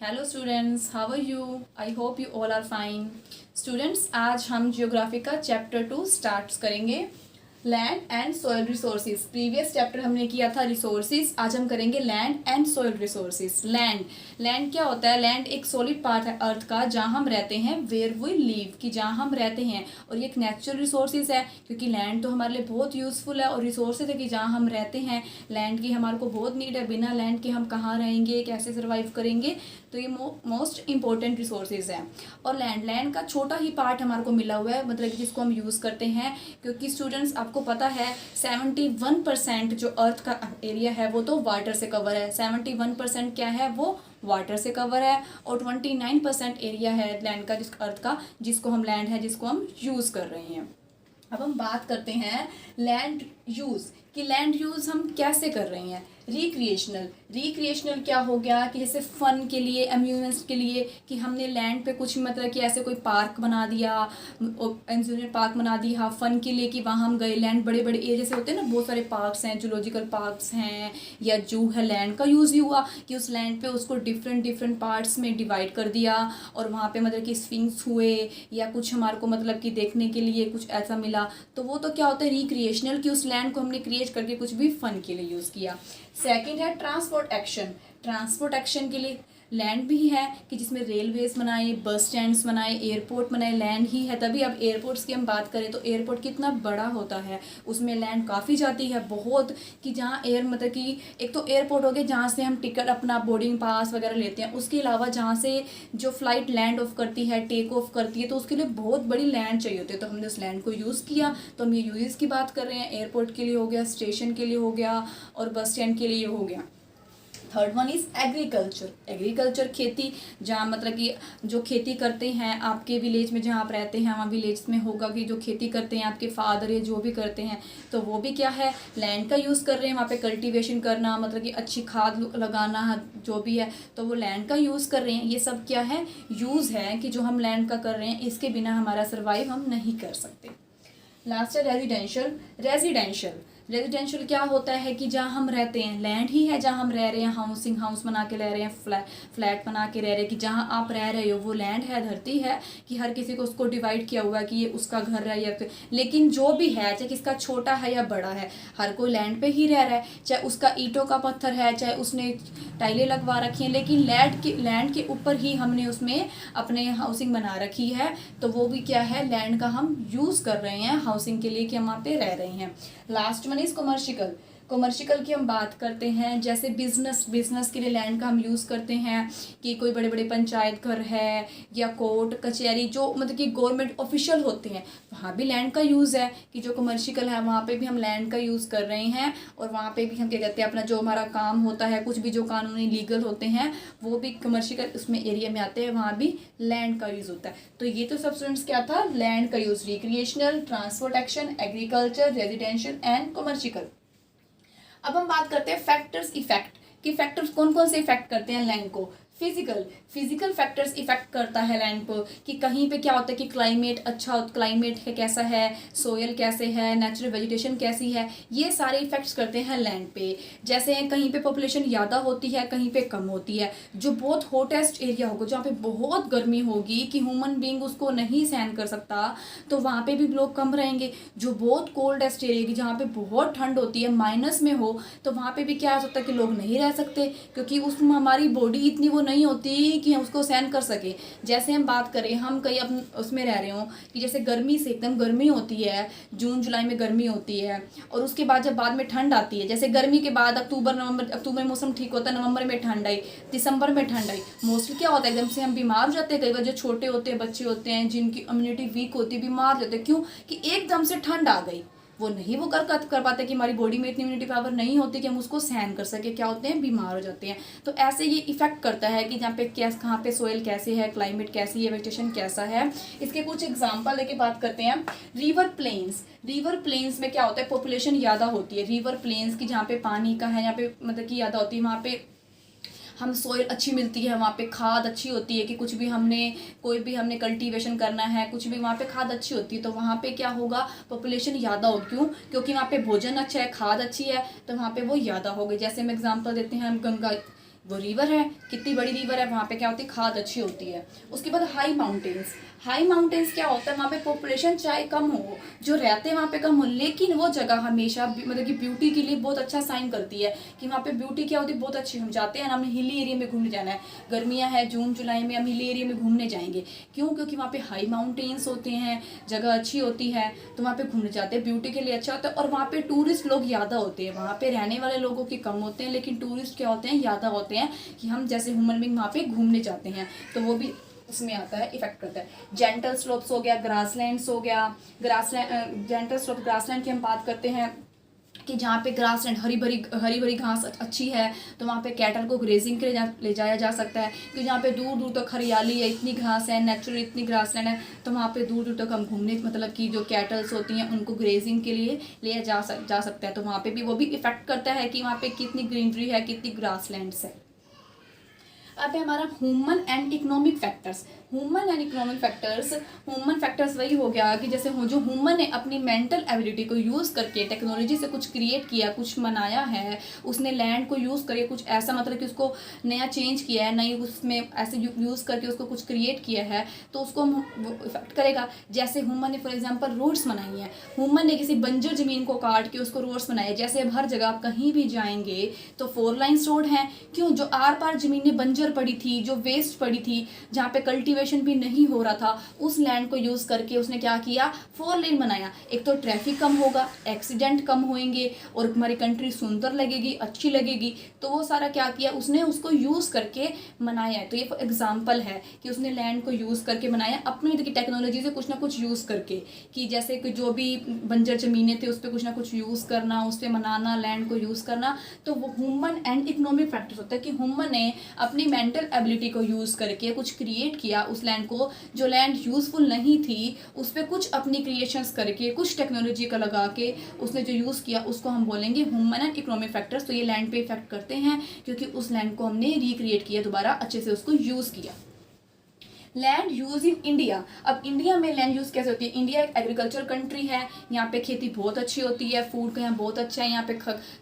Hello students, how are you? I hope you all are fine. Students, आज हम geography का chapter 2 start करेंगे, land and soil resources. Previous chapter हमने किया था रिसोर्सेज, आज हम करेंगे land and soil resources. Land क्या होता है? लैंड एक सॉलिड पार्ट है अर्थ का, जहाँ हम रहते हैं, वेयर वी लिव, कि जहाँ हम रहते हैं। और ये एक नेचुरल रिसोर्सेज है, क्योंकि लैंड तो हमारे लिए बहुत यूजफुल है, और रिसोर्सेज है कि जहाँ हम रहते हैं लैंड की हमारे को बहुत नीड है। बिना लैंड के हम कहाँ रहेंगे, कैसे सर्वाइव करेंगे? तो ये मोस्ट इंपॉर्टेंट रिसोर्सेज है। और लैंड का छोटा ही पार्ट हमारे को मिला हुआ है, मतलब कि जिसको हम यूज़ करते हैं, क्योंकि स्टूडेंट्स आपको पता है 71% जो अर्थ का एरिया है वो तो वाटर से कवर है। 71% क्या है? वो वाटर से कवर है। और 29% एरिया है लैंड का, जिस अर्थ का, जिसको हम लैंड है, जिसको हम यूज़ कर रहे हैं। अब हम बात करते हैं लैंड यूज़, कि लैंड यूज़ हम कैसे कर रहे हैं। रिक्रिएशनल क्या हो गया? कि जैसे फ़न के लिए, अम्यूजमेंट के लिए, कि हमने लैंड पे कुछ, मतलब कि ऐसे कोई पार्क बना दिया, एम्यूजमेंट पार्क बना दिया फ़न के लिए, कि वहाँ हम गए। लैंड बड़े बड़े एरिया जैसे होते हैं ना, बहुत सारे पार्क्स हैं, जूलॉजिकल पार्क्स हैं या जू है, लैंड का यूज़ ही हुआ कि उस लैंड पे उसको डिफरेंट पार्ट्स में डिवाइड कर दिया, और वहाँ पे मतलब कि स्फिंक्स हुए या कुछ हमारे को मतलब कि देखने के लिए कुछ ऐसा मिला। तो वो तो क्या होता है? रिक्रिएशनल, कि उस लैंड को हमने क्रिएट करके कुछ भी फ़न के लिए यूज़ किया। सेकंड है ट्रांसपोर्ट एक्शन के लिए लैंड भी है, कि जिसमें रेलवेज बनाए, बस स्टैंड्स बनाए, एयरपोर्ट बनाए, लैंड ही है। तभी अब एयरपोर्ट्स की हम बात करें तो एयरपोर्ट कितना बड़ा होता है, उसमें लैंड काफ़ी जाती है बहुत, कि जहाँ एयर मतलब कि एक तो एयरपोर्ट हो गया जहाँ से हम टिकट अपना बोर्डिंग पास वगैरह लेते हैं, उसके अलावा जहाँ से जो फ्लाइट लैंड ऑफ करती है, टेक ऑफ करती है, तो उसके लिए बहुत बड़ी लैंड चाहिए होती है। तो हमने उस लैंड को यूज़ किया, तो हम ये यूज़ की बात कर रहे हैं। एयरपोर्ट के लिए हो गया, स्टेशन के लिए हो गया, और बस स्टैंड के लिए हो गया। थर्ड वन इज एग्रीकल्चर खेती, जहाँ मतलब कि जो खेती करते हैं आपके विलेज में, जहाँ आप रहते हैं वहाँ विलेज में होगा कि जो खेती करते हैं आपके फादर या जो भी करते हैं, तो वो भी क्या है? लैंड का यूज़ कर रहे हैं। वहाँ पे कल्टीवेशन करना, मतलब कि अच्छी खाद लगाना, जो भी है, तो वो लैंड का यूज़ कर रहे हैं। ये सब क्या है? यूज़ है, कि जो हम लैंड का कर रहे हैं, इसके बिना हमारा सर्वाइव हम नहीं कर सकते। लास्ट है रेजिडेंशियल क्या होता है? कि जहाँ हम रहते हैं, लैंड ही है जहाँ हम रह रहे हैं, हाउस बना के रह रहे हैं, फ्लैट बना के रह रहे हैं, कि जहाँ आप रह रहे हो वो लैंड है, धरती है, कि हर किसी को उसको डिवाइड किया हुआ है कि ये उसका घर है या लेकिन जो भी है, चाहे किसका छोटा है या बड़ा है, हर कोई लैंड पे ही रह रहा है। चाहे उसका ईंटों का पत्थर है, चाहे उसने टाइलें लगवा रखी हैं, लेकिन लैंड के ऊपर ही हमने उसमें अपने हाउसिंग बना रखी है। तो वो भी क्या है? लैंड का हम यूज़ कर रहे हैं हाउसिंग के लिए, कि हम वहाँ पे रह रहे हैं। लास्ट वन इज कमर्शियल की हम बात करते हैं, जैसे बिजनेस के लिए लैंड का हम यूज़ करते हैं, कि कोई बड़े बड़े पंचायत घर है या कोर्ट कचहरी, जो मतलब कि गवर्नमेंट ऑफिशियल होते हैं, वहाँ भी लैंड का यूज़ है, कि जो कमर्शियल है वहाँ पे भी हम लैंड का यूज़ कर रहे हैं। और वहाँ पे भी हम क्या कहते हैं, अपना जो हमारा काम होता है, कुछ भी जो कानूनी लीगल होते हैं, वो भी कमर्शियल उसमें एरिया में आते हैं, वहाँ भी लैंड का यूज़ होता है। तो ये तो सब स्टूडेंट्स क्या था? लैंड का use, recreational, transport action, agriculture, residential and commercial. अब हम बात करते हैं फैक्टर्स इफेक्ट, कि फैक्टर्स कौन कौन से इफेक्ट करते हैं लैंड को। फिजिकल फैक्टर्स इफेक्ट करता है लैंड को, कि कहीं पे क्या होता है कि क्लाइमेट है कैसा है, सोयल कैसे है, नेचुरल वेजिटेशन कैसी है, ये सारे इफेक्ट्स करते हैं लैंड पे। जैसे कहीं पे पॉपुलेशन ज़्यादा होती है, कहीं पे कम होती है। जो बहुत हॉटेस्ट एरिया होगा, जहाँ पे बहुत गर्मी होगी कि ह्यूमन बींग उसको नहीं सहन कर सकता, तो वहाँ पे भी लोग कम रहेंगे। जो बहुत कोल्डेस्ट एरिया की, जहाँ पे बहुत ठंड होती है, माइनस में हो, तो वहाँ पे भी क्या हो सकता है कि लोग नहीं रह सकते, क्योंकि उसमें हमारी बॉडी इतनी वो नहीं होती कि हम उसको सहन कर सके। जैसे हम बात करें, हम कहीं अपन उसमें रह रहे हो, कि जैसे गर्मी से एकदम गर्मी होती है, जून जुलाई में गर्मी होती है, और उसके बाद जब बाद में ठंड आती है, जैसे गर्मी के बाद अक्टूबर में मौसम ठीक होता है, नवंबर में ठंड आई, दिसंबर में ठंड आई, मोस्टली क्या होता है एकदम से हम बीमार हो जाते हैं। कई बार जो छोटे होते हैं, बच्चे होते हैं, जिनकी इम्यूनिटी वीक होती है, बीमार हो जाते हैं। क्यों? कि एकदम से ठंड आ गई, वो नहीं वो कर पाते, कि हमारी बॉडी में इतनी इम्यूनिटी पावर नहीं होती कि हम उसको सहन कर सके, क्या होते हैं? बीमार हो जाते हैं। तो ऐसे ये इफेक्ट करता है कि जहाँ पे कहाँ पे सोयल कैसे है, क्लाइमेट कैसी है, वेजिटेशन कैसा है। इसके कुछ एग्जांपल लेके बात करते हैं। रिवर प्लेन्स में क्या होता है? पॉपुलेशन ज़्यादा होती है। रिवर प्लेन्स की, जहाँ पे पानी का है, यहाँ पे मतलब कि ज़्यादा होती है, वहाँ पे हम सोइल अच्छी मिलती है, वहाँ पे खाद अच्छी होती है, कि कुछ भी कोई भी हमने कल्टीवेशन करना है, कुछ भी वहाँ पे खाद अच्छी होती है। तो वहाँ पे क्या होगा? पॉपुलेशन ज़्यादा होगी। क्यों? क्योंकि वहाँ पे भोजन अच्छा है, खाद अच्छी है, तो वहाँ पे वो ज़्यादा हो गई। जैसे हम एग्जांपल देते हैं, हम वो रिवर है, कितनी बड़ी रिवर है, वहाँ पे क्या होती है, खाद अच्छी होती है। उसके बाद हाई माउंटेन्स, हाई माउंटेन्स क्या होता है, वहाँ पे पॉपुलेशन चाहे कम हो, जो रहते हैं वहाँ पे कम हो, लेकिन वो जगह हमेशा मतलब कि ब्यूटी के लिए बहुत अच्छा साइन करती है कि वहाँ पे ब्यूटी क्या होती है, बहुत अच्छी। हम जाते हैं ना, हमें हिली एरिया में घूमने जाना है, गर्मियाँ है, जून जुलाई में हम हिली एरिया में घूमने जाएंगे। क्यों? क्योंकि वहाँ पे हाई माउंटेन्स होते हैं, जगह अच्छी होती है, तो वहाँ पे घूमने जाते हैं, ब्यूटी के लिए अच्छा होता है। और वहाँ पे टूरिस्ट लोग ज़्यादा होते हैं, वहाँ पे रहने वाले लोगों की कम होते हैं, लेकिन टूरिस्ट क्या होते हैं, ज़्यादा होते हैं, कि हम जैसे ह्यूमन बीइंग वहाँ पे घूमने जाते हैं, तो वो भी उसमें आता है, इफेक्ट करता है। जेंटल स्लोप्स हो गया, ग्रासलैंड्स हो गया, ग्रासलैंड जेंटल स्लोप ग्रासलैंड की हम बात करते हैं कि जहाँ पे ग्रासलैंड हरी भरी घास अच्छी है, तो वहाँ पे कैटल को ग्रेजिंग के लिए ले जाया जा सकता है। क्योंकि जहाँ पे दूर दूर तक हरियाली है, इतनी घास है, नेचुरल इतनी ग्रासलैंड है, तो वहाँ पे दूर दूर तक हम घूमने, मतलब कि जो कैटल्स होती हैं उनको ग्रेजिंग के लिए ले जा सकता है। तो वहाँ पे भी वो भी इफेक्ट करता है कि वहाँ पे कितनी ग्रीनरी है, कितनी ग्रासलैंड्स है। अब है हमारा human and economic factors. Human and economic factors, human factors वही हो गया कि जैसे जो ह्यूमन ने अपनी मेंटल एबिलिटी को यूज़ करके टेक्नोलॉजी से कुछ क्रिएट किया, कुछ बनाया है, उसने लैंड को यूज़ करके कुछ ऐसा, मतलब कि उसको नया चेंज किया है, नई उसमें ऐसे यूज़ करके उसको कुछ क्रिएट किया है, तो उसको वो इफेक्ट करेगा। जैसे ह्यूमन ने फॉर एग्जाम्पल रोड्स बनाई हैं, ह्यूमन ने किसी बंजर ज़मीन को काट के उसको रोड्स बनाए। जैसे अब हर जगह आप कहीं भी जाएंगे तो 4 लाइन्स रोड हैं। क्यों? जो आर पार ज़मीनें बंजर पड़ी थी, जो वेस्ट पड़ी थी, जहाँ पे कल्टीवेशन भी नहीं हो रहा था, उस लैंड को यूज करके उसने क्या किया, 4 लेन बनाया। एक तो ट्रैफिक कम होगा, एक्सीडेंट कम होंगे, और हमारी कंट्री सुंदर लगेगी, अच्छी लगेगी। तो वो सारा क्या किया उसने, उसको यूज करके बनाया है। तो ये एग्जाम्पल है कि उसने लैंड को यूज करके बनाया, अपनी टेक्नोलॉजी से कुछ ना कुछ यूज करके, कि जैसे कि जो भी बंजर जमीनें थे उस पर कुछ ना कुछ यूज करना, उस पर बनाना, लैंड को यूज करना। तो वो ह्यूमन एंड इकोनॉमिक फैक्टर्स होता है कि ह्यूमन ने अपनी मेंटल एबिलिटी को यूज करके कुछ क्रिएट किया उस लैंड को, जो लैंड यूजफुल नहीं थी उस पर कुछ अपनी क्रिएशंस करके, कुछ टेक्नोलॉजी का लगा के उसने जो यूज़ किया, उसको हम बोलेंगे ह्यूमन एंड इकोनॉमिक फैक्टर्स। तो ये लैंड पे इफेक्ट करते हैं, क्योंकि उस लैंड को हमने रिक्रिएट किया, दोबारा अच्छे से उसको यूज़ किया। Land use in India. अब इंडिया में लैंड यूज कैसे होती है? इंडिया एक एग्रीकल्चर कंट्री है, यहाँ पे खेती बहुत अच्छी होती है, फूड का यहाँ बहुत अच्छा है, यहाँ पे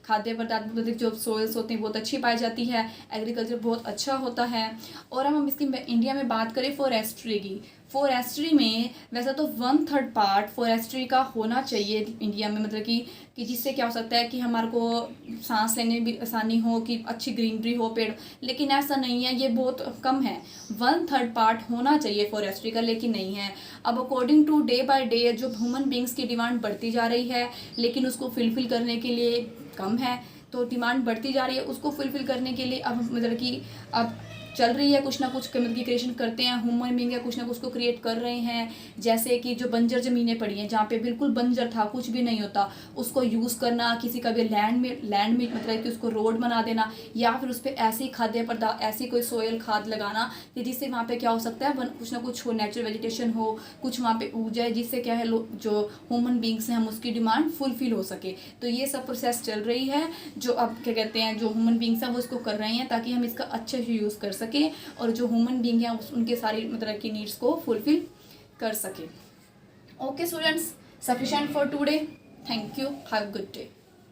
खाद्य पदार्थ जो सोइल्स होते हैं बहुत अच्छी पाई जाती है, एग्रीकल्चर बहुत अच्छा होता है। और हम इसकी इंडिया में बात करें फॉरेस्ट्री की, फॉरेस्ट्री में वैसे तो 1/3 पार्ट फॉरेस्ट्री का होना चाहिए इंडिया में, मतलब कि जिससे क्या हो सकता है कि हमारे को सांस लेने में भी आसानी हो, कि अच्छी ग्रीनरी हो, पेड़। लेकिन ऐसा नहीं है, ये बहुत कम है। 1/3 पार्ट होना चाहिए फॉरेस्ट्री का, लेकिन नहीं है। अब according to day by day जो ह्यूमन बींग्स की डिमांड बढ़ती जा रही है, लेकिन उसको फुलफिल करने के लिए कम है। तो डिमांड बढ़ती जा रही है, उसको फुलफिल करने के लिए अब मतलब कि अब चल रही है, कुछ ना कुछ मतलब की क्रिएशन करते हैं, ह्यूमन बीइंग है, कुछ ना कुछ को क्रिएट कर रहे हैं। जैसे कि जो बंजर ज़मीनें पड़ी हैं, जहाँ पे बिल्कुल बंजर था, कुछ भी नहीं होता, उसको यूज़ करना, किसी का भी लैंड में मतलब कि उसको रोड बना देना, या फिर उस पर ऐसी खाद्य पदार्थ, ऐसी कोई सोयल खाद लगाना कि जिससे वहाँ पे क्या हो सकता है, कुछ ना कुछ हो, नेचुरल वेजिटेशन हो, कुछ वहाँ पे उग जाए, जिससे क्या है जो ह्यूमन बींग्स हैं हम उसकी डिमांड फुलफिल हो सके। तो ये सब प्रोसेस चल रही है, जो अब क्या कहते हैं, जो ह्यूमन बींग्स हैं वो इसको कर रहे हैं, ताकि हम इसका अच्छे से यूज़ कर सके और जो ह्यूमन बीइंग है उनके सारी मतलब की नीड्स को फुलफिल कर सके। Okay students, sufficient for today. Thank you, have a good day.